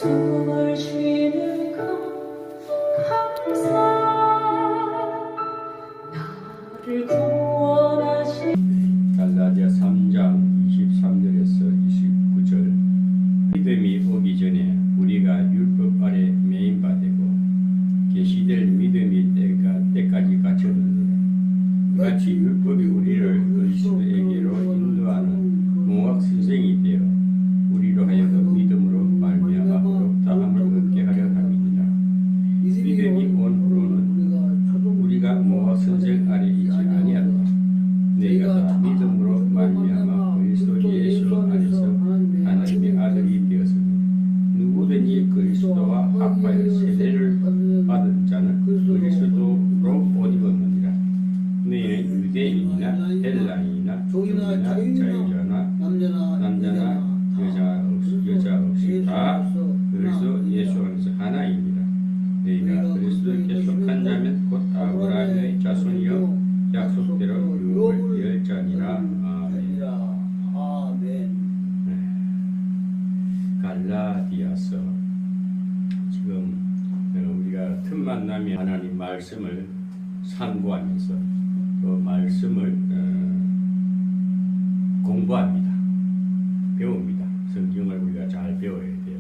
숨을 쉬는 것 감사 나를 구원하신 갈라디아 3장 23절에서 29절 믿음이 오기 전에 우리가 율법 아래 매인 바 되고 계시될 믿음이 때까지 갇혔느니라. 같이 율법이 우리를 그리스도에게로 인도하는 몽학 선생이 되어 우리로 하여금 믿음으로 말미암아 어렵다함을 얻게 하려 함이니라. 믿음이 온 후로는 우리가 몽학 선생 아래 있지 아니하노라. 내가 다 믿음으로 말미암아 그리스도 예수 안에서 하나님의 아들이 되었으니 누구든지 그리스도와 합하여 세례를 받은 자는 그리스도로 옷 입었느니라. 너희는 유대인이나 헬라인이나 종이나 자유자나 남자나 여자 없이 다 그리스도 예수 안에서 하나이니라. 너희가 그리스도께 속한 자면 곧 아브라함의 자손이요 약속대로 유업을 열 자니라. 아멘. 갈라디아서 지금 우리가 틈만 나면 하나님 말씀을 상고하면서 그 말씀을 공부합니다. 배웁니다. 성경을 우리가 잘 배워야 돼요.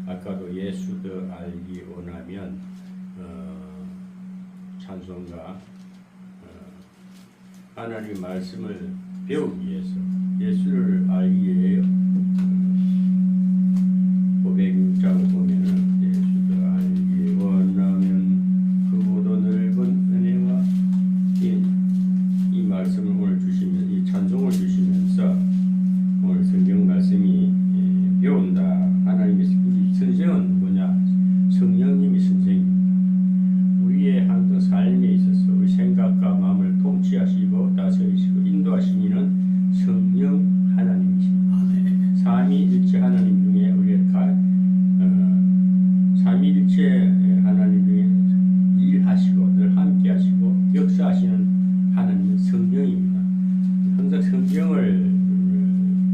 아까도 예수도 알기 원하면 찬송가 하나님 말씀을 배우기 위해서 예수를 알기 위해요. 고백장을 보면은 예수도 알기 원하면 그보다 넓은 은혜와 이 말씀을 오늘 주시면 이 찬송을 주시면서 오늘 성경 말씀이 배운다. 하나님의 선생은 뭐냐? 성령님이 선생입니다. 우리의 항상 삶에 있어서 우리 생각과 마음을 통치하시고 다스리시고 인도하시는 성령 하나님이십니다. 삼위일체 하나님 중에 우리가 삼위일체 하나님 중에 일하시고 늘 함께하시고 역사하시는 하나님은 성령입니다. 항상 성경을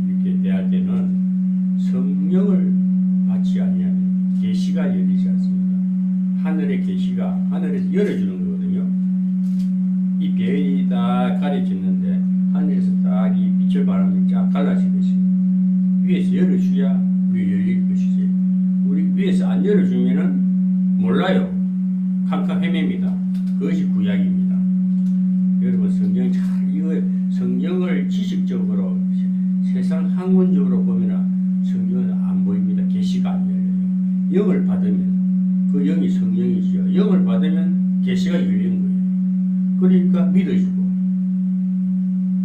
이렇게 대할 때는 성령을 받지 아니하면 계시가 열리지 않습니다. 하늘의 계시가 하늘에서 열어주는 거거든요. 이 별이 딱 가려졌는데 하늘에서 딱 이 빛을 바라면 쫙 갈라지듯이 위에서 열어줘야 우리 열릴 것이지. 우리 위에서 안 열어주면은 몰라요. 캄캄 헤맵니다. 그것이 구약입니다. 여러분 성경 잘 이거 성경을 지식적으로 세상 학문적으로 보면 성경은 안 보입니다. 계시가 안 열려요. 영을 받으면 그 영이 성령이지요. 영을 받으면 계시가 열리는 거예요. 그러니까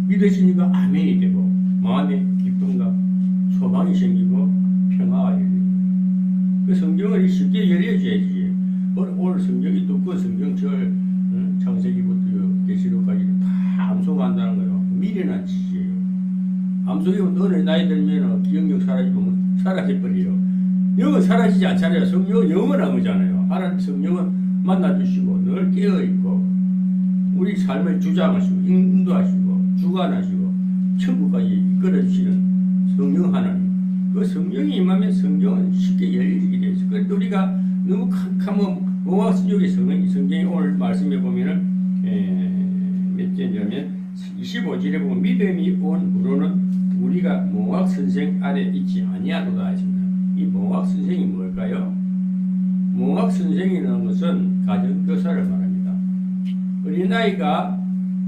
믿어지니까 아멘이 되고 마음에 기쁨과 소망이 생기고 평화가 열리는 거예요. 그 성경을 쉽게 열려줘야지. 오늘 성경이 두꺼운 성경 절 창세기부터 계시록까지 다 암송한다는 거예요. 미련한 짓이에요. 암송이면 어느 나이 들면 기억력 사라지면 사라져버려요. 영은 사라지지 않잖아요. 성령은 영원한 거잖아요. 하나님 성령은 만나주시고 늘 깨어있고 우리 삶을 주장하시고 인도하시고 주관하시고 천국까지 이끌어주시는 성령 하나님. 그 성령이 임하면 성경은 쉽게 열리게 되어 있어요. 그래서 우리가 너무 캄캄한 몽학적인 성경이 오늘 말씀해 보면은 몇 절이냐면 25절에 보면 믿음이 온 후로는 우리가 몽학 선생 아래 있지 아니하도다 하십니다. 이 몽학 선생이 뭘까요? 몽학 선생이라는 것은 가정교사를 말합니다. 어린아이가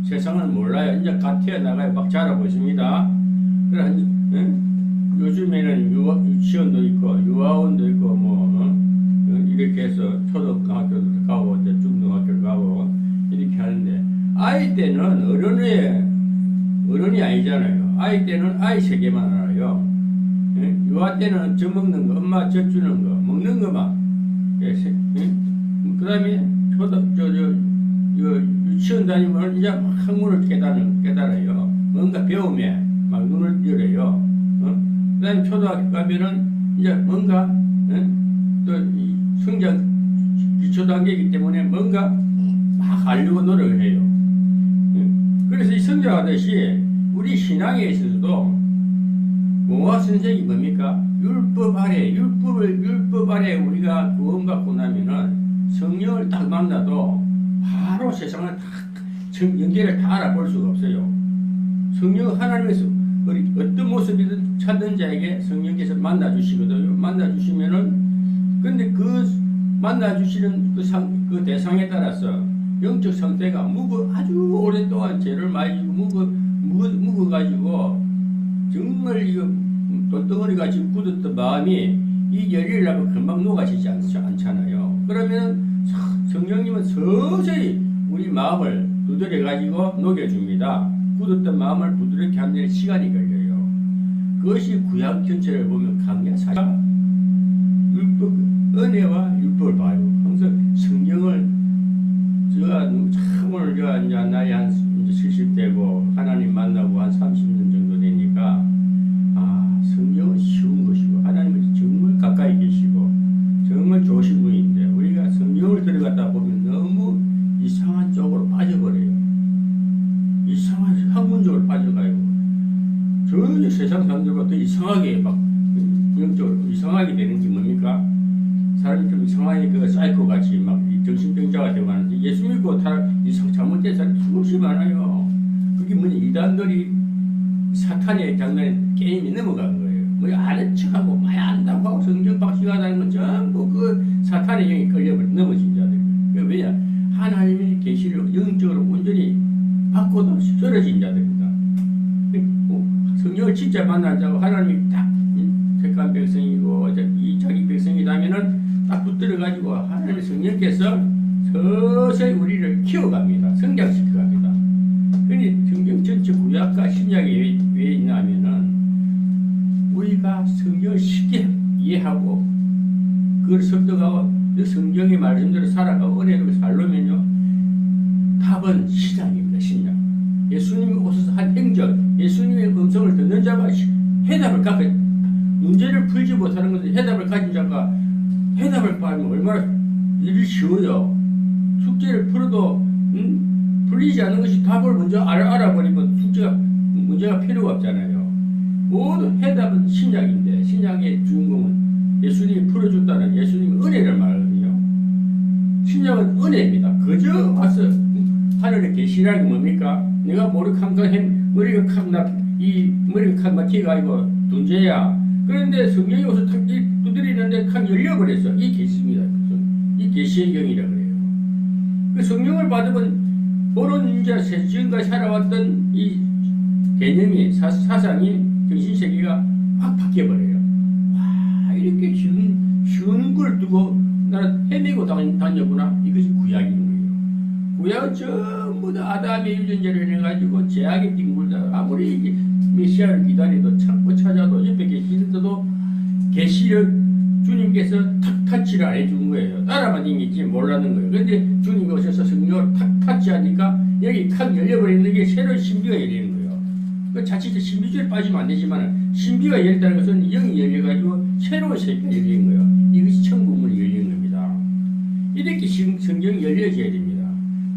세상을 몰라요. 이제 갓 태어나가요. 막 자라보십니다. 그래, 요즘에는 유치원도 있고 유아원도 있고 이렇게 해서 초등학교도 가고 중등학교도 가고 이렇게 하는데 아이 때는 어른이 아니잖아요. 아이 때는 아이 세계만 알아요. 유아 때는 젖 먹는 거, 엄마 젖 주는 거, 먹는 거만. 그 다음에 유치원 다니면 이제 막 학문을 깨달아요. 뭔가 배움에 막 눈을 열어요. 그 다음에 초등학교 가면은 이제 뭔가 또 성장 기초 단계이기 때문에 뭔가 막 알려고 노력을 해요. 그래서 이 성장하듯이 우리 신앙에 있어서도 공화 선생이 뭡니까? 율법 아래 우리가 구원받고 나면은 성령을 딱 만나도 바로 세상을 다 연계를 다 알아볼 수가 없어요. 성령 하나님에서 우리 어떤 모습이든 찾는 자에게 성령께서 만나주시거든요. 만나주시면은 근데 그 만나주시는 그 대상에 따라서 영적 상태가 아주 오랫동안 죄를 많이 지고 묵어가지고 정말 이거 돌덩어리가 지금 굳었던 마음이 이 열리려면 금방 녹아지지 않잖아요. 그러면 성령님은 서서히 우리 마음을 두드려가지고 녹여줍니다. 굳었던 마음을 부드럽게 하는 데 시간이 걸려요. 그것이 구약 전체를 보면 강야사실 율법, 은혜와 율법을 봐요. 항상 성경을 제가 참 오늘 제가 이제 나이 한 70대고 하나님 만나고 한 30년 정도 되니까 성경은 쉬운 것이고 하나님은 정말 가까이 계시고 정말 좋으신 분인데 우리가 성경을 들어갔다 보면 너무 이상한 쪽으로 빠져버려요. 이상한 학문적으로 빠져가고 전혀 세상 사람들과 더 이상하게 막 영적으로 이상하게 되는 게 뭡니까? 사람이 좀 이상하게 그 사이코같이 막 정신병자가 되고 하는데 예수 믿고 잘못된 사람이 수없이 많아요. 그게 뭐냐? 이단들이 사탄의 장난에 게임이 넘어간 거예요. 뭐 아는 척하고 많이 안다고 하고 성경 박식하다는 건 전부 그 사탄의 영이 걸려버려 넘어진 자들. 왜냐? 하나님의 계시를 영적으로 온전히 받고도 쓰러진 자들입니다. 성령을 진짜 만난 자고 하나님이 딱 택한 백성이고 이 자기 백성이라면은 딱 붙들어가지고 하나님의 성령께서 서서히 우리를 키워갑니다. 성장시켜갑니다. 그러니 성경 전체 구약과 신약이 왜 있냐면은 우리가 성경을 쉽게 이해하고 그걸 습득하고 그 성경의 말씀대로 살아가고 은혜로 살려면요 답은 신약입니다. 신약. 예수님이 오셔서 한 행적, 예수님의 음성을 듣는 자가 해답을 갖고 문제를 풀지 못하는 것을 해답을 가진 자가 해답을 받으면 얼마나 일이 쉬워요. 숙제를 풀어도 풀리지 않는 것이 답을 먼저 알아버리면 문제가 필요가 없잖아요. 모든 해답은 신약인데 신약의 주인공은 예수님이 풀어줬다는 예수님의 은혜를 말하거든요. 신약은 은혜입니다. 그저 와서 하늘에 계시라는 게 뭡니까? 내가 머리가 칵 막히가 아니고 dun제야. 그런데 성경이 와서 탁 두드리는데 칵 열려버렸어. 이 계시입니다. 이 계시의 경이라 그래요. 그 성령을 받으면 모든 이제 지금까지 살아왔던 이 개념이 사상이 정신세계가 확 바뀌어버려요. 와 이렇게 쉬운 걸 두고 나는 헤매고 다녔구나. 이것이 구약인 거예요. 구약은 전부 다 아담의 유전자를 해가지고 제약에 뒹굴다 아무리 메시아를 기다려도 찾고 찾아도 옆에 계시는데도 계시를 주님께서 탁 터치를 안 해준 거예요. 따라만 댕기지 몰랐는 거예요. 그런데 주님이 오셔서 성령을 탁 터치하니까 여기 탁 열려버리는 게 새로운 신비가 열리는 거예요. 그 자칫 신비주의에 빠지면 안 되지만 신비가 열렸다는 것은 영이 열려가지고 새로운 세계가 열리는 거예요. 이것이 천국문이 열리는 겁니다. 이렇게 성경이 열려져야 됩니다.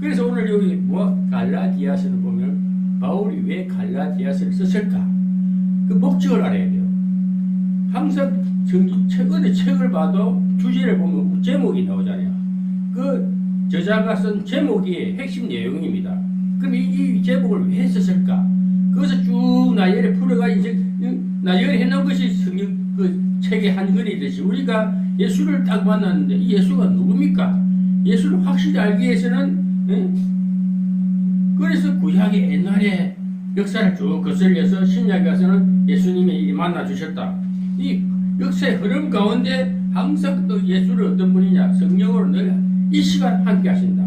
그래서 오늘 여기 갈라디아서를 보면 바울이 왜 갈라디아서를 썼을까? 그 목적을 알아야 돼요. 항상 어느 책을 봐도 주제를 보면 제목이 나오잖아요. 그 저자가 쓴 제목이 핵심 내용입니다. 그럼 이 제목을 왜 썼을까? 그것을 쭉 나열에 풀어가지고 나열해 놓은 것이 성경 그 책의 한 글이듯이 우리가 예수를 딱 만났는데 이 예수가 누굽니까? 예수를 확실히 알기 위해서는 그래서 구약의 옛날에 역사를 쭉 거슬려서 신약에 가서는 예수님이 만나주셨다. 이 역사의 흐름 가운데 항상 또 예수를 어떤 분이냐 성령으로 늘 이 시간 함께 하신다.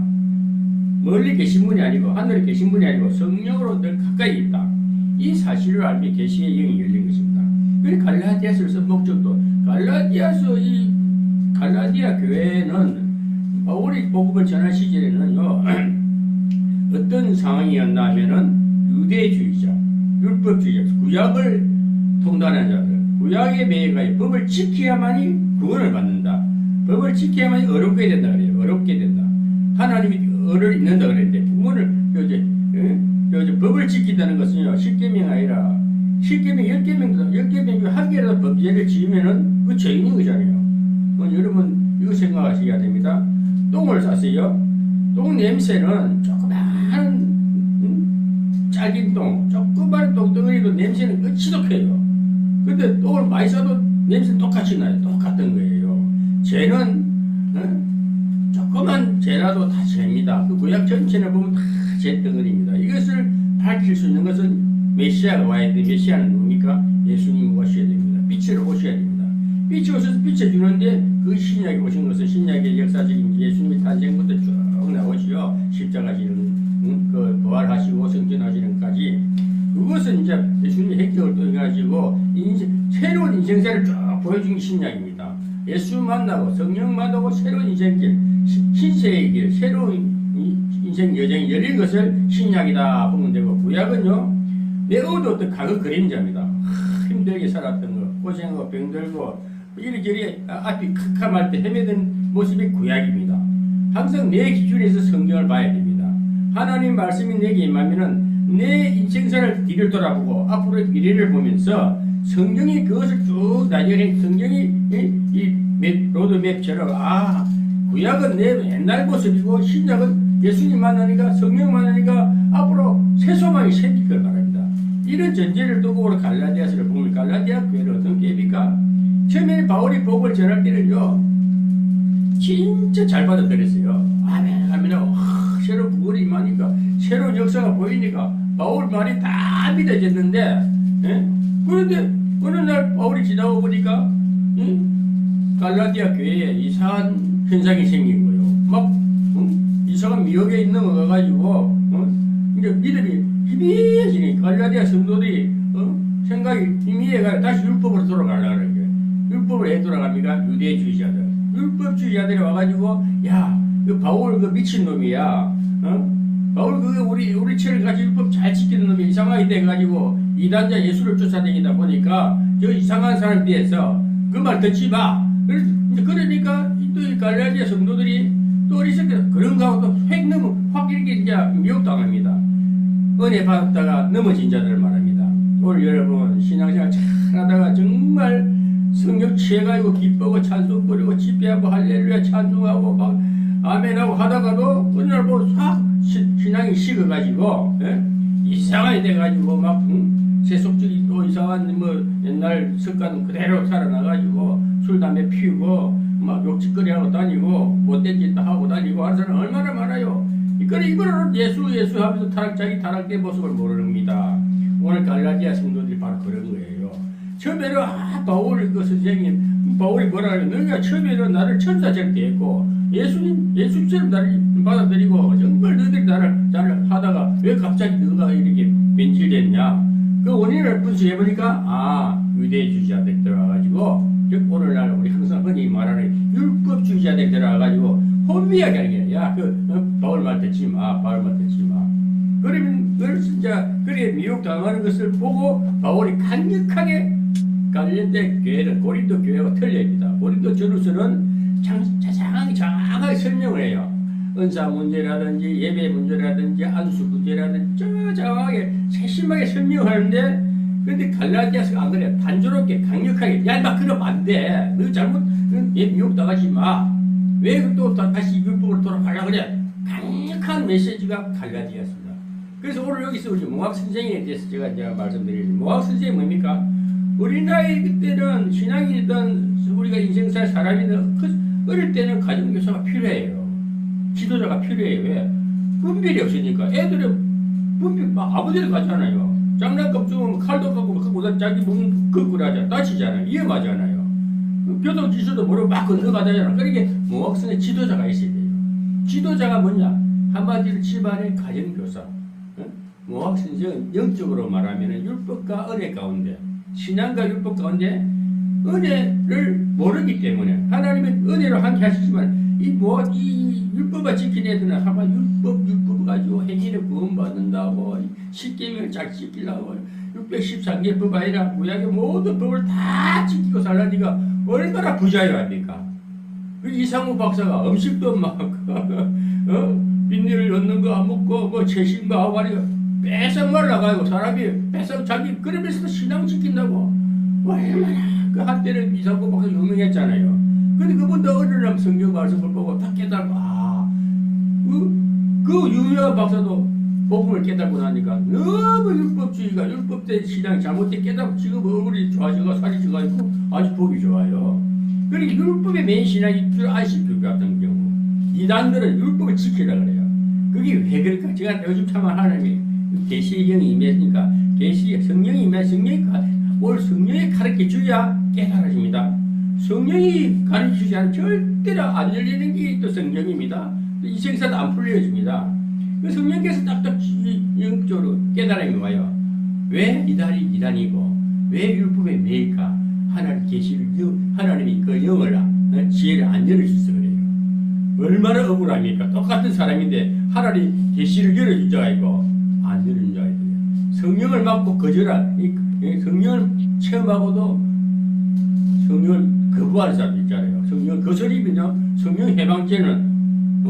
멀리 계신 분이 아니고 하늘에 계신 분이 아니고 성령으로 늘 가까이 있다. 이 사실을 알면 계시의 영이 열린 것입니다. 그래서 갈라디아서를 쓴 목적도 갈라디아 교회는 바울이 복음을 전할 시절에는요 어떤 상황이었나 하면은 유대주의자, 율법주의자, 구약을 통달하는 자들, 구약에 매여가 법을 지켜야만이 구원을 받는다. 법을 지켜야만이 어렵게 된다 그래요. 어렵게 된다. 하나님이 어를 잊는다 그랬는데 부모를 법을 지킨다는 것은요 십계명 아니라 10계명 10계명 중 한 개라도 범죄를 지으면은 그 죄인인 거잖아요. 여러분 이거 생각하셔야 됩니다. 똥을 쌌어요. 똥 냄새는 조그만 작은 똥, 조그만 똥덩어리도 냄새는 지독해요. 근데 똥을 많이 싸도 냄새는 똑같이 나요. 똑같은 거예요. 죄는 조그만 죄라도 다 죄입니다. 그 구약 전체를 보면 다 죄 덩어리입니다. 이것을 밝힐 수 있는 것은 메시아가 와야 돼. 메시아는 누굽니까? 예수님 오셔야 됩니다. 빛으로 오셔야 됩니다. 빛이 오셔서 비춰주는데 그 신약에 오신 것은 신약의 역사적인 예수님의 탄생부터 쭉 나오시죠. 십자가 지는 그 부활하시고 승천하시는까지 그것은 이제 예수님의 핵격을 통해가지고 새로운 인생사를 쭉 보여준 신약입니다. 예수 만나고 성령 만나고 새로운 인생길, 신세의 길, 새로운 인생 여정이 열린 것을 신약이다 보면 되고 구약은요 매우 어떤 과거 그림자입니다. 힘들게 살았던 거, 고생하고 병들고 이리저리 앞이 캄캄할 때 헤매던 모습이 구약입니다. 항상 내 기준에서 성경을 봐야 됩니다. 하나님 말씀이 내게 임하면은 내 인생사를 뒤를 돌아보고 앞으로 미래를 보면서 성경이 그것을 쭉 나열해 성경이 이 로드맵처럼 구약은 내 옛날 모습이고 신약은 예수님 만나니까 성령 만나니까 앞으로 새 소망이 생길 걸 바랍니다. 이런 전제를 두고 오늘 갈라디아서를 보면 갈라디아 교회는 어떤 교회입니까? 처음에 바울이 복을 전할 때는요 진짜 잘 받아들였어요. 아멘 아멘하고 새로운 부활이 임하니까 새로운 역사가 보이니까 바울 말이 다 믿어졌는데 그런데 어느 날 바울이 지나고 보니까 갈라디아 교회에 이상한 현상이 생긴 거예요. 막 이상한 미혹에 있는 거 가가지고 이제 믿음이 희미해지니 갈라디아 성도들이 생각이 희미해가 다시 율법으로 돌아가려고 그런 거예요. 율법으로 왜 돌아갑니까? 유대주의자들. 율법주의자들이 와가지고 그 바울 그 미친놈이야. 바울 그게 우리 철을 가지고 율법 잘 지키는 놈이 이상하게 돼가지고 이단자 예수를 쫓아다니다 보니까 저 이상한 사람 뒤에서 그 말 듣지 마. 그러니까 또 이 갈라디아 성도들이 또 어리석게 그런가 하고 또 확 이렇게 이제 미혹당합니다. 은혜 받았다가 넘어진 자들을 말합니다. 오늘 여러분 신앙생활 잘하다가 정말 성령 취해가지고 기쁘고 찬송 부리고 집회하고 할렐루야 찬송하고 막 아멘하고 하다가도 어느 날 보면 확 신앙이 식어가지고 이상하게 돼가지고 막 세속적이 또 이상한 뭐 옛날 습관 그대로 살아나가지고 술 담배 피우고 막 욕짓거리하고 다니고 못된 짓도 하고 다니고 하는 사람 얼마나 많아요. 이거는 예수 하면서 자기 타락된 모습을 모릅니다. 오늘 갈라디아 성도들이 바로 그런 거예요. 처음에는 바울 그 선생님 바울이 뭐라 그래요? 너희가 처음에는 나를 천사처럼 대했고 예수처럼 나를 받아들이고 정말 너희들이 나를 하다가 왜 갑자기 너가 이렇게 변질됐냐? 그 원인을 분석해보니까 유대주의자들이 들어와가지고 오늘날 우리 항상 흔히 말하는 율법주의자들이 들어와가지고 혼미하게 하는 게 바울 말 듣지 마. 그러면 그걸 진짜 그래 미혹당하는 것을 보고 바울이 강력하게 갈라디아 교회는 고린도 교회와 틀립니다. 고린도 전후서는 장하게 설명을 해요. 은사 문제라든지 예배 문제라든지 안수 문제라든지 장하게 세심하게 설명하는데 근데 갈라디아서가 안 그래. 단조롭게 강력하게 나 그러면 안 돼. 너 잘못 미혹당하지 마. 왜 또 다시 율법으로 돌아가려고 그래. 강력한 메시지가 갈라디아서입니다. 그래서 오늘 여기서 우리 몽학 선생에 대해서 제가 말씀드리는 몽학 선생이 뭡니까? 우리 나이 그때는 신앙이든 우리가 인생살 사람이든 어릴 때는 가정교사가 필요해요. 지도자가 필요해요. 왜? 분별이 없으니까 애들은 분별 막 아무데나 가잖아요. 장난감 주면 칼도 갖고 자기 몸 걷고 하잖아. 다치잖아요. 위험하잖아요. 교도 지수도 모르고 막 건너가잖아요. 그러니까 몽학선의 지도자가 있어야 돼요. 지도자가 뭐냐? 한마디로 집안의 가정교사. 몽학 선생은 영적으로 말하면 율법과 은혜 가운데 신앙과 율법 가운데 은혜를 모르기 때문에 하나님은 은혜로 함께 하시지만 이 율법을 지킨 애들은 한번 율법 가지고 행위를 구원받는다고 십계명을 잘 지키려고 613개법 아니라 구약의 모든 법을 다 지키고 살라니까 얼마나 부자여야 합니까? 그 이상우 박사가 음식도 막 빈니를 넣는 거 안 먹고 뭐 채식도 하고 하니까 뺏어 말라가지고 사람이 뺏어 자기 그러면서도 신앙 지킨다고 얼마나 그 한때는 이사고 박사 유명했잖아요. 근데 그분도 어느 날 성경 말씀을 보고 딱 깨달고 그 유명한 박사도 복음을 깨닫고 나니까 너무 율법주의가 율법된 신앙이 잘못된 깨닫고 지금 얼굴이 좋아지고 살이 쪄가지고 아주 보기 좋아요. 그러니까 율법에 매인 신앙이 줄 아실 것 같은 경우 이단들은 율법을 지키라 그래요. 그게 왜 그럴까? 제가 요즘 참 하나님이 계시경이 임했으니까 성령이 임했으니까 올 성령이 가르쳐 줘야 깨달아집니다. 성령이 가르쳐 주지 않으면 절대로 안 열리는 게 또 성경입니다. 이 생사도 안 풀려집니다. 그 성령께서 딱딱 영적으로 깨달음이 와요. 왜 이단이고 왜 율법에 매일까? 하나님 계시를 하나님이 그 영을 지혜를 안 열어주셔서 그래요. 얼마나 억울합니까? 똑같은 사람인데 하나님 계시를 열어준 자가 있고 안 열어준 자가 있어요. 성령을 받고 거절한 성령을 체험하고도 성령을 거부하는 사람도 있잖아요. 성령 거절이면요. 성령 해방죄는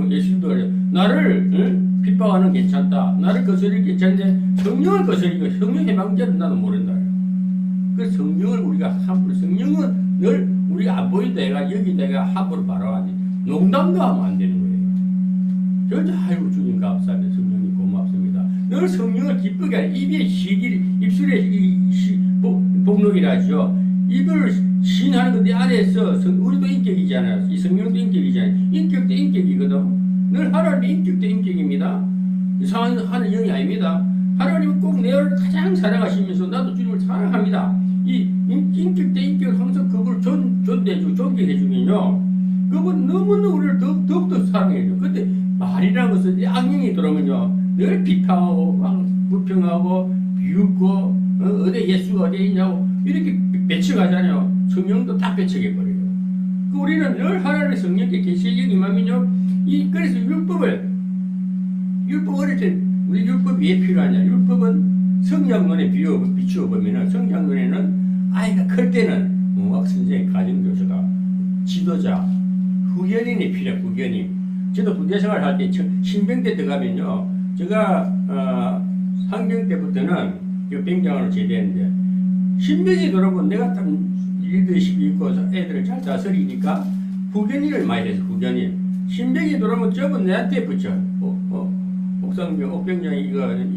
예수님도 그래요. 나를 핍박하는 괜찮다. 나를 거스르기 괜찮은데 성령을 거스르니까 성령 해방죄는 나도 모른다. 그 성령을 우리가 함부로 성령은 늘 우리가 안 보인다 해가 여기 내가 함부로 바라하니 농담도 하면 안 되는 거예요. 절대 아이고 주님 감사합니다. 성령님 고맙습니다. 늘 성령을 기쁘게 하는 입에 시길 입술에 복록이라죠. 입을 신하는 건데 안에서 우리도 인격이잖아요. 이 성령도 인격이잖아요. 인격도 인격이거든. 늘 하나님의 인격도 인격입니다. 이상한 하는 영이 아닙니다. 하나님은 꼭 내를 가장 사랑하시면서 나도 주님을 사랑합니다. 이 인격 대 인격을 항상 그걸 존대해주고 존경해주면요. 그분 너무너무 우리를 더욱더 사랑해요. 근데 말이라는 것은 악령이 들어오면요. 늘 비판하고 불평하고 비웃고 어디 예수가 어디 있냐고 이렇게 배척하잖아요. 성령도 다 배척해버려요. 우리는 늘 하나님의 성령께 계시의 임하면요. 그래서 율법 어릴 때 우리 율법이 왜 필요하냐? 율법은 성장론에 비추어 보면은 성장론에는 아이가 클 때는 학선생, 가정교사가, 지도자, 후견인이 필요해. 후견인. 저도 군대 생활할 때 신병 때 들어가면요. 제가 상병 때부터는 병장으로 제대했는데 신병이 들어오면 내가 딱 리더십이 있고 애들을 잘 다스리니까 후견인을 많이 해서 후견인. 신병이 들어오면 저분 내한테 붙여. 옥상병, 옥병장이 이거 한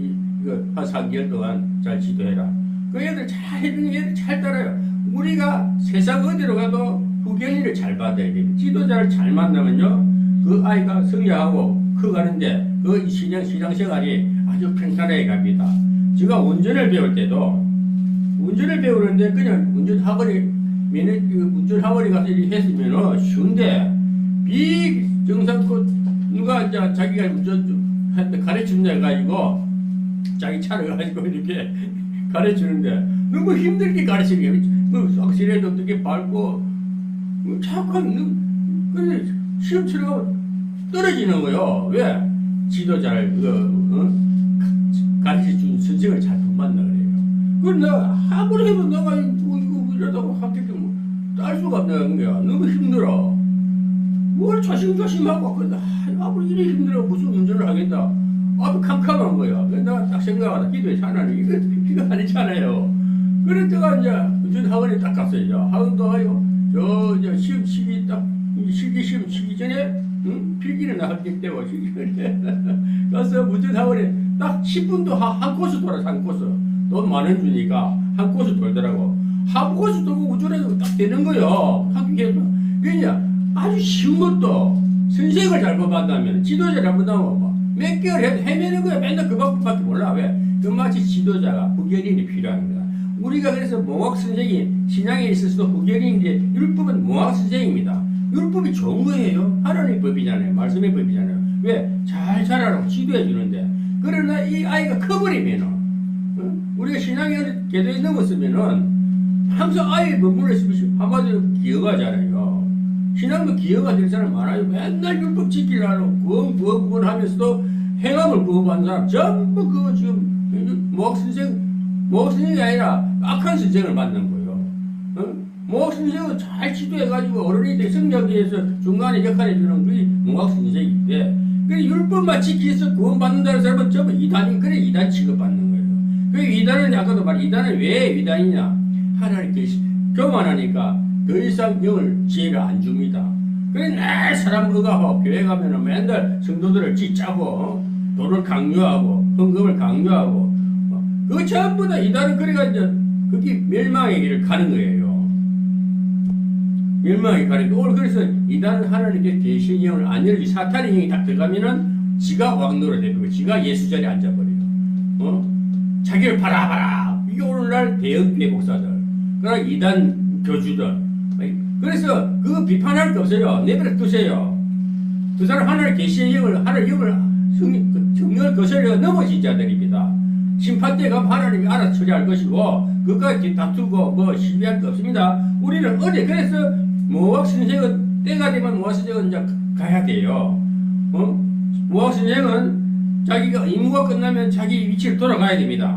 3개월 동안 잘 지도해라. 그 애들 잘 해주는 애들 잘 따라요. 우리가 세상 어디로 가도 후견인을 잘 받아야 돼요. 지도자를 잘 만나면요. 그 아이가 성장하고 커가는데 그 신앙생활이 아주 평탄하게 갑니다. 제가 운전을 배울 때도 운전을 배우는데 그냥 운전학원에 가서 이렇게 했으면 쉬운데 비정상껏 누가 이제 자기가 운전 가르친다 해가지고 자기 차를 가지고 이렇게 가르치는데 너무 힘들게 가르치는 게 악셀레도 어떻게 밟고 자꾸 시험 치러가 떨어지는 거요. 왜? 지도자를 가르쳐준 선생을 잘 못 만나 그래요. 그럼 내가 아무리 해도 내가 이거 이러다고 합격되면 딸 수가 없는 거야. 너무 힘들어. 뭘 조심조심하고 근데 아무리 이래 힘들어 무슨 운전을 하겠다. 아주 캄캄한 거야. 내가 딱 생각하다 기도해서 하나님 이거 아니잖아요. 그래서 제가 이제 운전학원에 딱 갔어요. 학원도 가요. 저 시험 시기 딱 실기시험 치기 전에 필기를 나 합격되고 가서 운전학원에 딱 10분도 한 코스 돌아서 한 코스 돈 10,000원 주니까 한 코스 돌더라고. 한 코스 돌고 운전해서 딱 되는 거요. 합격해서. 그러냐 아주 쉬운 것도 선생을 잘못 만나면 지도자 잘못 만나면 몇 개월 해도 헤매는 거야. 맨날 그 방법밖에 몰라. 왜? 그 마치 지도자가 후견인이 필요한 거야. 우리가 그래서 몽학 선생이 신앙에 있어서도 후견인인데 율법은 몽학 선생입니다. 율법이 좋은 거예요. 하나님의 법이잖아요. 말씀의 법이잖아요. 왜? 잘 자라라고 지도해 주는데 그러나 이 아이가 커버리면은 우리가 신앙의 궤도에 넘었으면은 항상 아이의 법문을 쓰듯이 한마디로 기어가잖아요. 신앙도 기어가 될 사람 많아요. 맨날 율법 지키려고 구원 하면서도 행함을 구원받는 사람 전부 그거 지금 몽학 선생이 아니라 악한 선생을 만난 거예요. 몽학 선생은 잘 지도해가지고 어른이 성장기에서 중간에 역할해주는 그게 몽학 선생인데 그 율법만 지키서 구원받는다는 사람은 전부 이단이 그래 이단 취급받는 거예요. 그 이단은 아까도 말 이단은 왜 이단이냐? 하나님께 교만하니까 더 이상 영을 지혜를 안 줍니다. 그래 날 사람 의가하고 교회 가면은 맨날 성도들을 찌짜고 도를 강요하고 헌금을 강요하고 그 전부 다 이단은 그래가 이제 그게 멸망의 길을 가는 거예요. 멸망의 가는 거. 오늘 그래서 이단은 하나님께 계신 영을 안 열지 사탄의 영이 딱 들어가면은 지가 왕노로 되고 지가 예수 자리에 앉아버려요. 자기를 봐라. 이게 오늘날 대형 대목사들. 그러나 이단 교주들. 그래서 그거 비판할 게 없어요. 내버려 두세요. 그 사람 하나님 계시의 영을 하나님 영을 성령을 거슬려 넘어진 자들입니다. 심판 때 가면 하나님이 알아서 처리할 것이고 그것까지 다투고 뭐 시비할 게 없습니다. 우리는 어제 그래서 모학 선생은 때가 되면 모학 선생은 이제 가야 돼요. 모학 선생은 자기가 임무가 끝나면 자기 위치를 돌아가야 됩니다.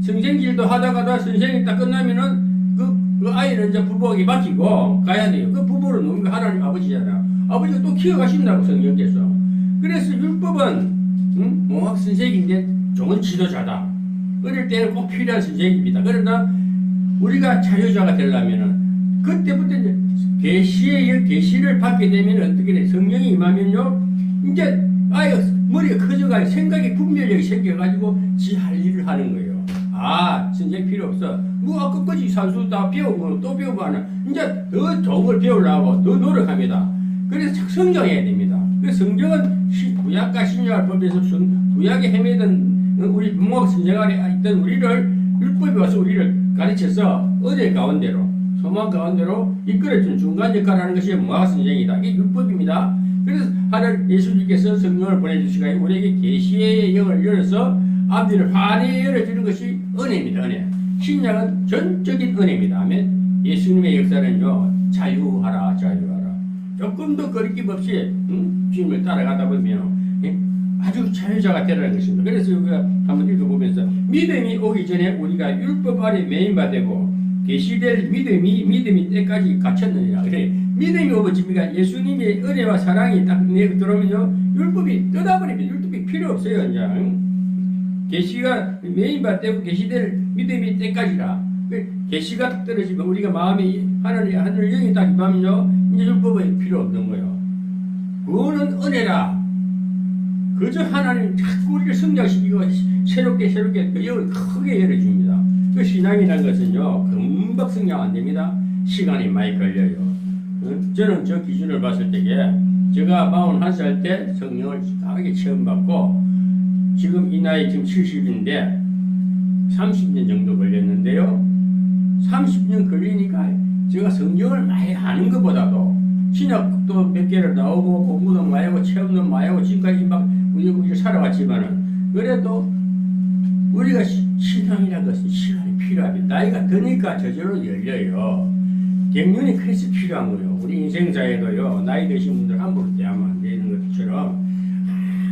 성생길도 하다가다 선생이 딱 끝나면은 그 아이를 이제 부부에게 맡기고 가야 돼요. 그 부부는 누군가 하나님 아버지잖아. 아버지가 또 키워가신다고 성경께서. 그래서 율법은 모학 선생인데 좋은 지도자다. 어릴 때는 꼭 필요한 선생입니다. 그러나 우리가 자유자가 되려면은 그때부터 이제 계시를 받게 되면 어떻게 돼? 성령이 임하면요, 이제 아이가 머리가 커져가지고 생각이 분별력이 생겨가지고 지 할 일을 하는 거예요. 아, 선생 필요 없어. 뭐 아까까지 산수 다 배우고 또 배우고 하나 이제 더 좋은 걸 배우려고 더 노력합니다. 그래서 참 성장해야 됩니다. 그 성경은 구약과 신약을 법에서 구약에 헤매던 우리 부모가 선생활에 있던 우리를 율법이 와서 우리를 가르쳐서 어제 가운데로 소망 가운데로 이끌어준 중간 역할을 하는 것이 무학 선생이다. 이게 율법입니다. 그래서 하나님 예수님께서 성령을 보내주시고 우리에게 계시의 영을 열어서 앞뒤를 환히 열어주는 것이 은혜입니다. 은혜. 신약은 전적인 은혜입니다. 아멘. 예수님의 역사는요, 자유하라. 조금 더 거리낌 없이 주님을 따라가다 보면 아주 자유자가 되라는 것입니다. 그래서 우리가 한번 읽어보면서 믿음이 오기 전에 우리가 율법 아래 매인바되고 계시될 믿음이 때까지 갇혔느니라. 그래 믿음이 오버집니까? 예수님의 은혜와 사랑이 딱 내게 들어오면요, 율법이 떠나버립니다. 율법이 필요 없어요. 이제 계시가 매인바되고 계시될 믿음이 때까지라. 계시가 딱 떨어지면 우리가 마음이 하늘 영이 딱 임하면요, 이제 율법은 필요 없는 거예요. 그거는 은혜라. 그저 하나님 자꾸 우리를 성장시키고 새롭게 그 영을 크게 열어줍니다. 그 신앙이라는 것은요, 금방 성장 안 됩니다. 시간이 많이 걸려요. 저는 저 기준을 봤을 때에 제가 41살 때 성령을 강하게 체험받고 지금 이 나이 지금 70인데 30년 정도 걸렸는데요. 30년 걸리니까 제가 성경을 많이 아는 것보다도 신약도 몇 개를 나오고 공부도 많이 하고 체험도 많이 하고 지금까지 막 우리 살아왔지만은 그래도 우리가 신앙이라는 것은 시간이 필요합니다. 나이가 드니까 저절로 열려요. 갱년이 그래서 필요한 거예요. 우리 인생사에도요, 나이 드신 분들 함부로 대하면 안 되는 것처럼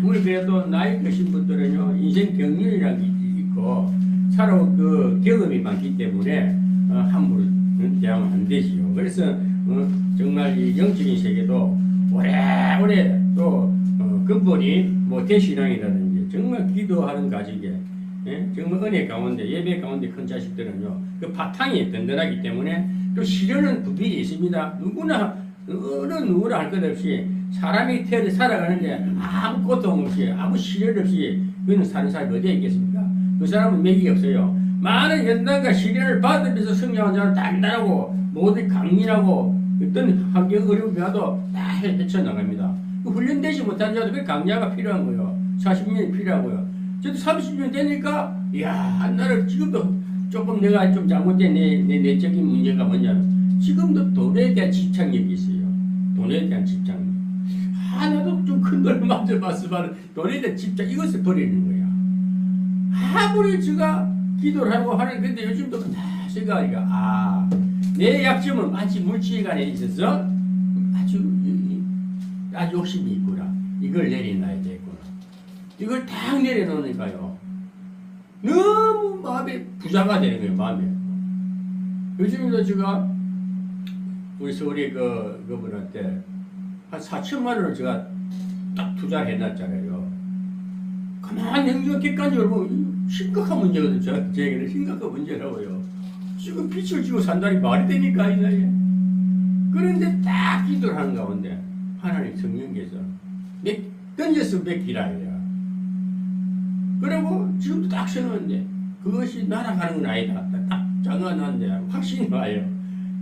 아무리 그래도 나이 드신 분들은요, 인생 경륜이라는 게 있고 살아온 그 경험이 많기 때문에 함부로 대하면 안 되지요. 그래서 정말 이 영적인 세계도 오래오래 또 근본이 뭐 대신앙이라든지 정말 기도하는 가족에 정말 은혜 가운데 예배 가운데 큰 자식들은요, 그 바탕이 든든하기 때문에 또 시련은 부비에 있습니다. 누구나 어느 누구라 할 것 없이 사람이 태어나 살아가는데 아무 고통 없이 아무 시련 없이 그는 사는 사람이 어디에 있겠습니까? 그 사람은 맥이 없어요. 많은 연단과 시련을 받으면서 성장한 자는 단단하고 모두 강인하고 어떤 환경 어려움이 와도 다 헤쳐나갑니다. 훈련되지 못한 자도 그 강야가 필요한 거예요. 40년이 필요하고요. 저도 30년 되니까 이야, 나를 지금도 조금 내가 좀 잘못된 내 내적인 문제가 뭐냐면 지금도 돈에 대한 집착력이 있어요. 돈에 대한 집착력. 나도 좀 큰 걸 만져봤으면 돈에 대한 집착 이것을 버리는 거야. 아무리 제가 기도를 하고 하는 근데 요즘도 생각하니까 내 약점은 마치 물질간에 있어서 아주 욕심이 있구나. 이걸 내려놔야 되겠구나. 이걸 딱 내려놓으니까요, 너무 마음이 부자가 되는 거예요. 마음에. 요즘에도 제가 우리 서울에 그분한테 한 4천만 원을 제가 딱 투자를 해놨잖아요. 가만히 행정 객관적으로 보면 심각한 문제거든요. 저에게는 심각한 문제라고요. 지금 빛을 지고 산다니 말이 됩니까 이 나이에? 그런데 딱 기도를 하는 가운데 하나님 성령께서 던져서 맺기라요. 그리고 지금도 딱 세우는데 그것이 날아가는 건 아니다. 딱 장언하는데 확신이 와요.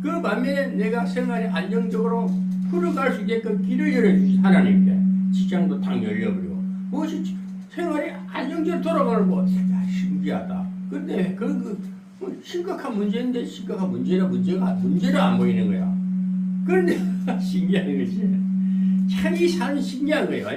그 반면에 내가 생활이 안정적으로 풀어갈 수 있게끔 길을 열어주시 하나님께 직장도 탁 열려버리고 무엇이 생활이 안정적으로 돌아가는 거 신기하다. 근데 심각한 문제인데 심각한 문제가 안 보이는 거야. 그런데 신기한 것이 참 이 삶이 신기한 거예요.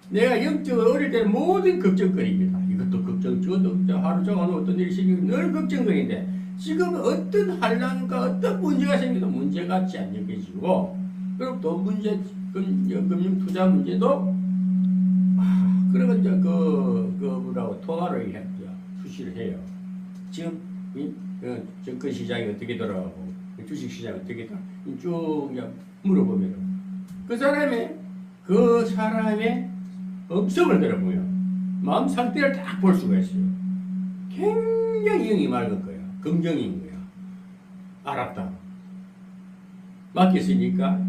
내가 영적으로 어릴 때는 모든 걱정거리입니다. 이것도 걱정, 저것도 걱정, 하루 종일 어떤 일이 생기고 늘 걱정거리인데 지금 어떤 환란과 어떤 문제가 생겨도 문제 같지 않는 것이고 그리고 돈 문제, 금융 투자 문제도 그리고 이제 뭐라고 통화를 수시를 해요. 지금 증권 시장이 어떻게 돌아가고 주식 시장이 어떻게 돌아가고 쭉 물어보면 그 사람의 업성을 들어보면 마음 상태를 딱 볼 수가 있어요. 굉장히 영이 맑은 거야. 긍정인 거야. 알았다. 맡겼으니까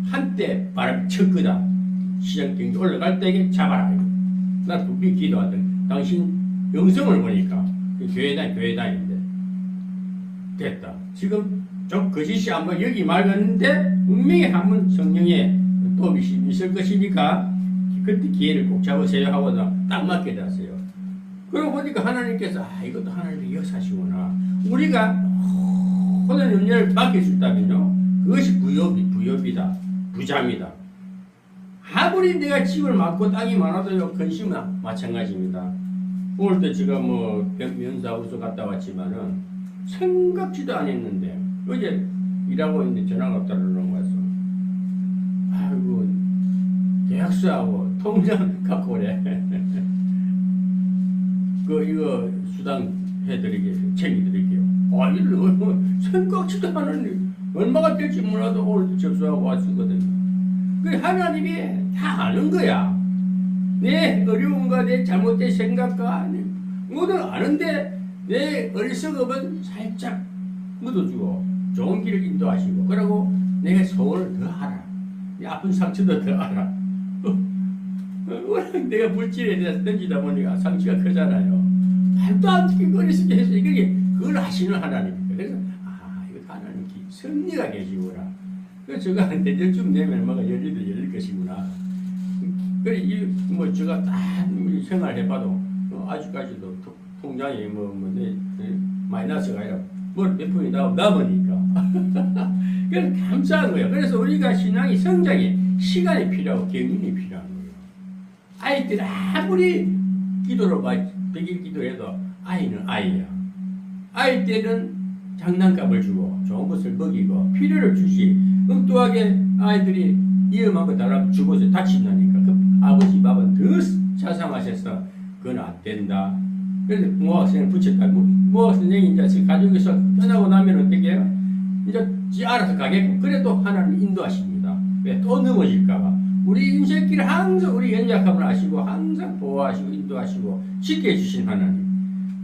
한때 바람 쳤거다. 시장 경기 올라갈 때에 잡아라. 나 부피 기도하던 당신 영성을 보니까 교회다인데 됐다. 지금 좀 거짓이 한번 여기 맑았는데 분명히 한번 성령의 도움이 있을 것이니까 그때 기회를 꼭 잡으세요 하고 딱 맞게 됐어요. 그러고 보니까 하나님께서 이것도 하나님의 역사시구나. 우리가 모든 염려를 맡길 수 있다면요 그것이 부엽이다. 부자입니다. 아무리 내가 집을 맡고 땅이 많아도요 근심은 마찬가지입니다. 오늘 때 제가 면사무소 갔다 왔지만은 생각지도 안 했는데 어제 일하고 있는데 전화가 따르는 거였어. 아이고 계약서하고 통장 갖고 오래. 이거 수당 챙겨드릴게요. 이걸 생각지도 않은 얼마가 될지 몰라도 오늘 접수하고 왔거든요. 그 하나님이 다 아는 거야. 내 어려움과 내 잘못된 생각과 모두 아는데 내 어리석음은 살짝 묻어주고 좋은 길을 인도하시고 그러고 내가 소원을 더 하라. 내 아픈 상처도 더 알아. 내가 물질에 대해서 던지다 보니까 상처가 크잖아요. 말도 안 되게 어리석게 했어요. 그걸 하시는 하나님입니다. 그래서 이거 하나님 섭리가 계시구나. 그래서 제가 한 대절쯤 되면 열릴 것이구나. 그래 제가 다 생활해봐도 아직까지도 통장에 마이너스가 아니라 몇 푼이 남으니까. 그래서 감사한 거예요. 그래서 우리가 신앙이 성장에 시간이 필요하고 경륜이 필요한 거예요. 아이들 아무리 기도로 100일 기도해도 아이는 아이야. 아이 때는 장난감을 주고 좋은 것을 먹이고 필요를 주시. 엉뚱하게 아이들이 위험한 거 달라고 주고서 다친다니까. 그 아버지 밥은 더 자상하셔서 그건 안 된다. 그래서 무학생을 붙였다. 무학생이 이제 가족에서 떠나고 나면 어떻게 해요? 이제 지 알아서 가겠고 그래도 하나님 인도하십니다. 왜? 또 넘어질까봐. 우리 인생길을 항상 우리 연약함을 아시고 항상 보호하시고 인도하시고 지켜주신 하나님.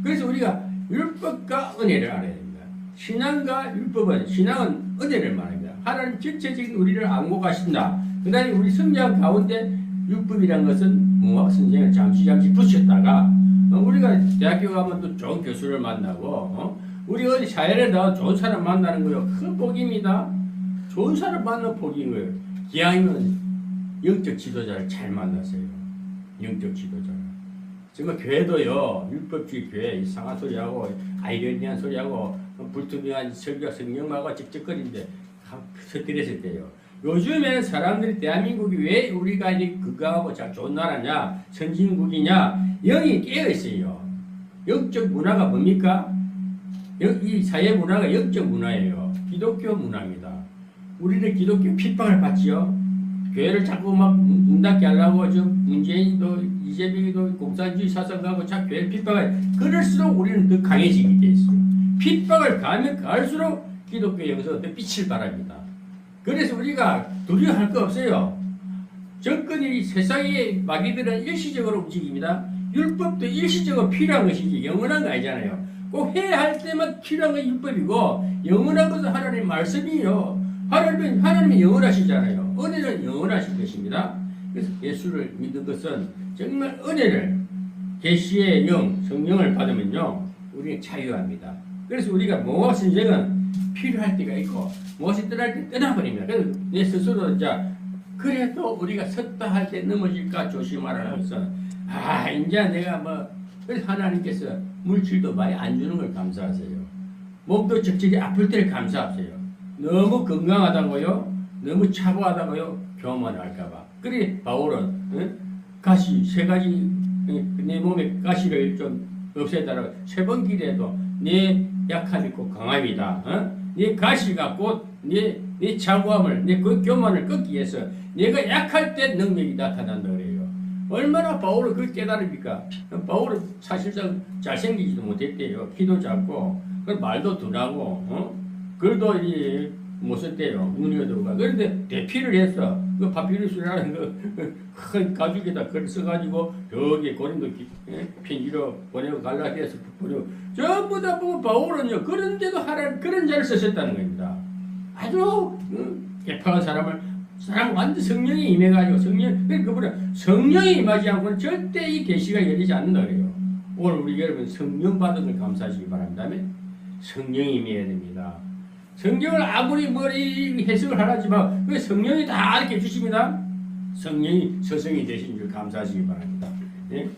그래서 우리가 율법과 은혜를 알아야 됩니다. 신앙과 율법은 신앙은 은혜를 말합니다. 하나님 전체적인 우리를 안고 가신다. 그 다음에 우리 성장 가운데 율법이란 것은 문학 선생을 잠시 붙였다가 우리가 대학교 가면 또 좋은 교수를 만나고 우리 어디 사회를 나와 좋은 사람 만나는 거요. 큰 복입니다. 좋은 사람 만나는 복인 거예요. 기왕이면 영적 지도자를 잘 만나세요. 영적 지도자. 정말 교회도요. 율법주의 교회 이상한 소리하고 아이러니한 소리하고 불투명한 설교 성령하고 찝찝거리는데 스트레스 때요. 요즘에는 사람들이 대한민국이 왜 우리가 이제 건강하고 잘 좋은 나라냐 선진국이냐 영이 깨어있어요. 영적 문화가 뭡니까? 이 사회 문화가 영적 문화예요. 기독교 문화입니다. 우리는 기독교 핍박을 받지요. 교회를 자꾸 문 닫게 하려고 문재인도 이재명도 공산주의 사상가고 자꾸 교회를 핍박을 그럴수록 우리는 더 강해지게 돼 있어요. 핍박을 가면 갈수록 기독교 영성은 더 빛을 발합니다. 그래서 우리가 두려워할 거 없어요. 정권이 세상의 마귀들은 일시적으로 움직입니다. 율법도 일시적으로 필요한 것이지 영원한 거 아니잖아요. 꼭 해야 할 때만 필요한 건 율법이고 영원한 것은 하나님의 말씀이요. 하나님이 영원하시잖아요. 은혜는 영원하실 것입니다. 그래서 예수를 믿는 것은 정말 은혜를 계시의 영, 성령을 받으면요 우리는 자유합니다. 그래서 우리가 모아 선생은 필요할 때가 있고 무엇이 떠날 때 떠나버립니다. 그래서 내 스스로 이제 그래도 우리가 섰다 할 때 넘어질까 조심하라는 것은 이제 내가 그래서 하나님께서 물질도 많이 안 주는 걸 감사하세요. 몸도 적절히 아플 때를 감사하세요. 너무 건강하다고요? 너무 차고하다고요? 교만할까봐. 그래 바울은 가시 세 가지 내 몸에 가시를 좀 없애달라고 세 번 기도해도 내 약함이 곧 강함이다. 내 가시가 곧 내 차고함을 내 그 교만을 꺾기 위해서 내가 약할 때 능력이 나타난다 그래요. 얼마나 바울은 그걸 깨달습니까? 바울은 사실상 잘생기지도 못했대요. 키도 작고 말도 둔하고 글도 못 썼대요. 눈이 들어가. 그런데 대피를 했어. 그 파피루스라는 큰 가죽에다 글 써가지고 여기 고린도 편지로 보내고 갈라디아서 보내고 전부 다 보면 바울은요 그런데도 하나님 그런 자를 쓰셨다는 겁니다. 아주 개파한 사람 완전 성령이 임해가지고 성령이 임하지 않고는 절대 이 계시가 열리지 않는다 그래요. 오늘 우리 여러분 성령 받은 걸 감사하시기 바랍니다. 성령이 임해야 됩니다. 성경을 아무리 머리 해석을 하라지만 그 성령이 다 이렇게 주십니다. 성령이 서성이 되신 줄 감사하시기 바랍니다. 예?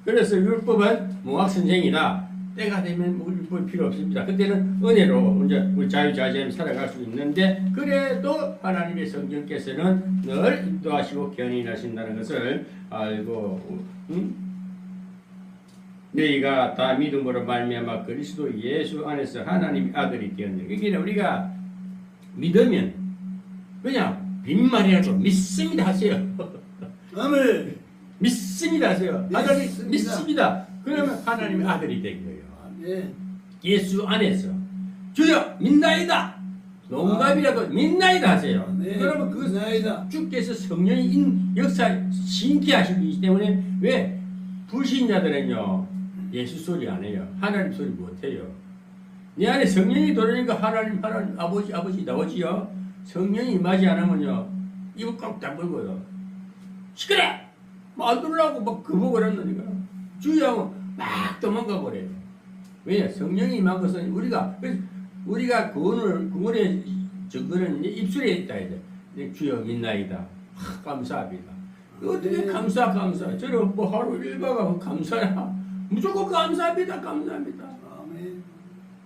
그래서 율법은 몽학 선생이다. 때가 되면 율법이 필요 없습니다. 그때는 은혜로 이제 우리 자유자재로 살아갈 수 있는데 그래도 하나님의 성령께서는 늘 인도하시고 견인하신다는 것을 알고 너희가 다 믿음으로 말미암아 그리스도 예수 안에서 하나님의 아들이 되었네. 그러니까 우리가 믿으면 그냥 빈말이라도 믿습니다 하세요. 아멘. 믿습니다 하세요. 아들이 믿습니다. 그러면 하나님의 아들이 된 거예요. 아멘. 예수 안에서 주여 믿나이다. 농담이라도 믿나이다 하세요. 네, 그러면 그 믿나이다. 주께서 성령이 역사 신기하시기 때문에 왜 불신자들은요 예수 소리 안 해요. 하나님 소리 못 해요. 내 안에 성령이 들어오니까 하나님 아버지 나오지요. 성령이 임하지 않으면요 입을 꽉 다물고요. 시끄러! 안 들으려고 막 그보고 그랬느니까 주여 막 도망가 버려요. 왜? 성령이 임한 것은 우리가 구원의 증거는 입술에 있다 이제 주여 믿나이다. 감사합니다. 어떻게 감사 저는 하루 일과가 감사야. 무조건 감사합니다. 아멘.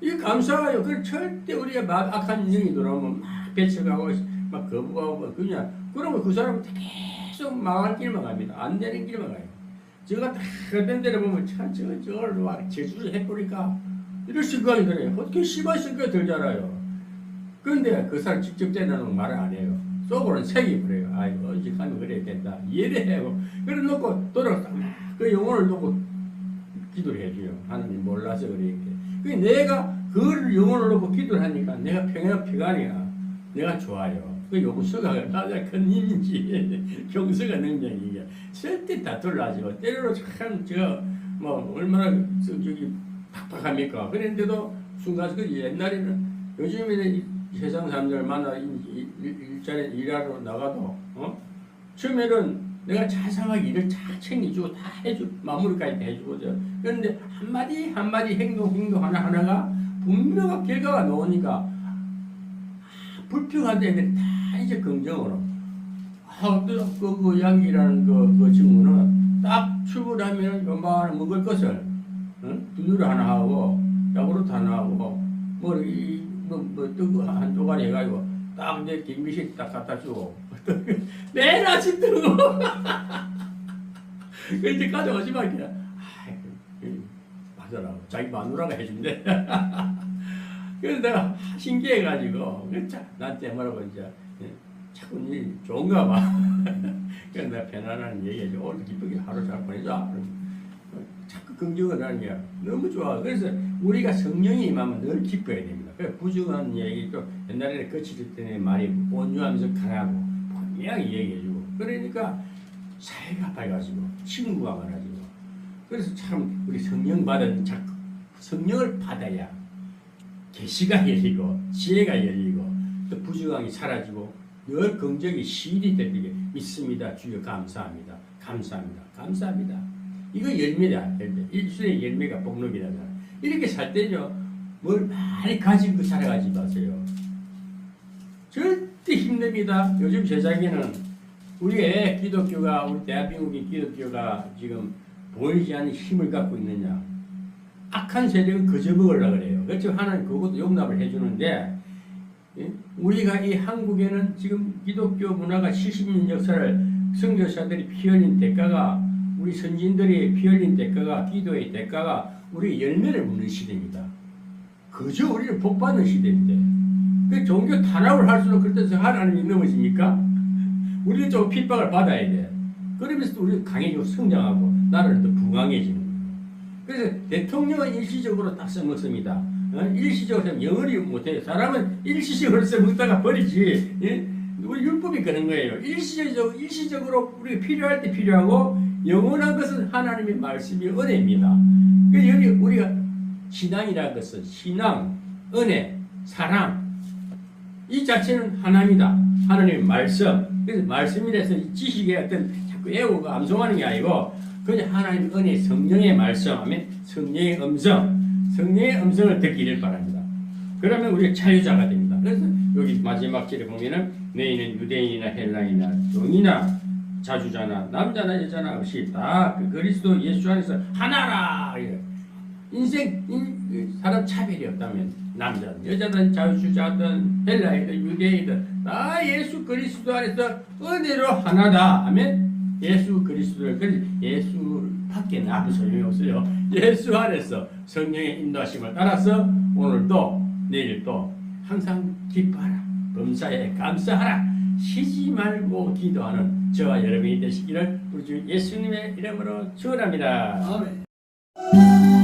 이 감사가요. 그 절대 우리가 악한 영이 들어오면 막 배척하고 막 거부하고 그러면 그 사람은 계속 망할 길만 갑니다. 안 되는 길만 가요. 제가 다 어떤 데를 보면 참 저걸 막 제주를 해버리까 이럴 생각이 들어요. 어떻게 심한 생각이 들잖아요. 그런데 그 사람 직접 되는 말을 안 해요. 속으로는 색이 그래요. 아이고 언제 가면 그래야 된다. 이해를 해요. 그래 놓고 돌아서 그 영혼을 놓고 기도를 해줘요. 하나님 몰라서 그래. 그 내가 그 영혼을 놓고 기도를 하니까 내가 평안이야. 내가 좋아요. 그 용서가 얼마나 큰 힘인지 용서가 능력이야. 절대 다툴 나죠. 때로는 참 얼마나 저기 팍팍합니까. 그런데도 순간 그 옛날에는 요즘에는 세상 사람들 만나 일자리 일하러 나가도 처음에는 내가 자상하게 일을 다 챙겨주고 다 마무리까지 다 해주거든. 그런데 한마디 행동 하나하나가 분명한 결과가 나오니까 불평한데 다 이제 긍정으로 그 양이라는 그 친구는 딱 출근하면 요만한 먹을 것을 두유를 하나 하고 야구르트 하나 하고 뜨거 한 쪼가리 해가지고 딱 이제 김비식 딱 갖다 주고 매일 아침 뜨고 이제 가져오지만 그냥 맞더라고. 자기 마누라가 해준대. 그래서 내가 신기해가지고 나한테 뭐라고 이제 자꾸 니 좋은가 봐. 그래서 내가 편안한 얘기해줘. 오늘 기쁘게 하루 잘 보내자. 자꾸 긍정을 하는 게 너무 좋아. 그래서 우리가 성령이 임하면 늘 기뻐야 됩니다. 부정한 얘기 또 옛날에는 거칠 때는 말이 온유하면서 강하고 분명히 얘기해주고 그러니까 사회가 밝아지고 친구가 많아지고 그래서 참 우리 성령 받은 성령을 받아야 계시가 열리고 지혜가 열리고 또 부정함이 사라지고 늘 긍정이 시일이 되게 믿습니다. 주여 감사합니다. 감사합니다. 감사합니다. 이거 열매다. 일순의 열매가 복록이라잖아. 이렇게 살 때요 뭘 많이 가지고 살아가지 마세요. 절대 힘듭니다. 요즘 세상에는 우리의 기독교가 우리 대한민국의 기독교가 지금 보이지 않는 힘을 갖고 있느냐. 악한 세력은 그저 먹으려고 그래요. 그렇죠. 하나님 그것도 용납을 해주는데 우리가 이 한국에는 지금 기독교 문화가 70년 역사를 선교사들이 피 흘린 대가가 우리 선진들이 피 흘린 대가가 기도의 대가가 우리 열매를 묻는 시대입니다. 그저 우리를 복받는 시대인데 그 종교 탄압을 할수록 그때서 하나님이 넘어집니까? 우리는 좀 핍박을 받아야 돼. 그러면서 우리는 강해지고 성장하고 나라는 더 부강해지는 거예요. 그래서 대통령은 일시적으로 딱 써먹습니다. 일시적으로 영어를 못해요. 사람은 일시적으로 써먹다가 버리지. 예? 우리 율법이 그런 거예요. 일시적으로 우리가 필요할 때 필요하고 영원한 것은 하나님의 말씀이 은혜입니다. 그래서 여기 우리가 신앙이라는 것은 신앙, 은혜, 사랑 이 자체는 하나입니다. 하나님의 말씀. 그래서 말씀이라서 지식의 어떤 자꾸 애우고 암송하는 게 아니고 그냥 하나님의 은혜, 성령의 말씀, 성령의 음성, 성령의 음성을 듣기를 바랍니다. 그러면 우리가 자유자가 됩니다. 그래서 여기 마지막 절에 보면은 너희는 유대인이나 헬라인이나 종이나 자주자나 남자나 여자나 없이 다 그 그리스도 예수 안에서 하나라. 사람 차별이 없다면 남자든 여자든 자주자든 헬라이든 유대인이든 다 예수 그리스도 안에서 은혜로 하나다 하면 예수 그리스도를 그래서 예수 밖에 아무 소용이 없어요. 예수 안에서 성령의 인도하심을 따라서 오늘도 내일도 항상 기뻐하라 범사에 감사하라 쉬지 말고 기도하는 저와 여러분이 되시기를 우리 주 예수님의 이름으로 축원합니다. 아멘.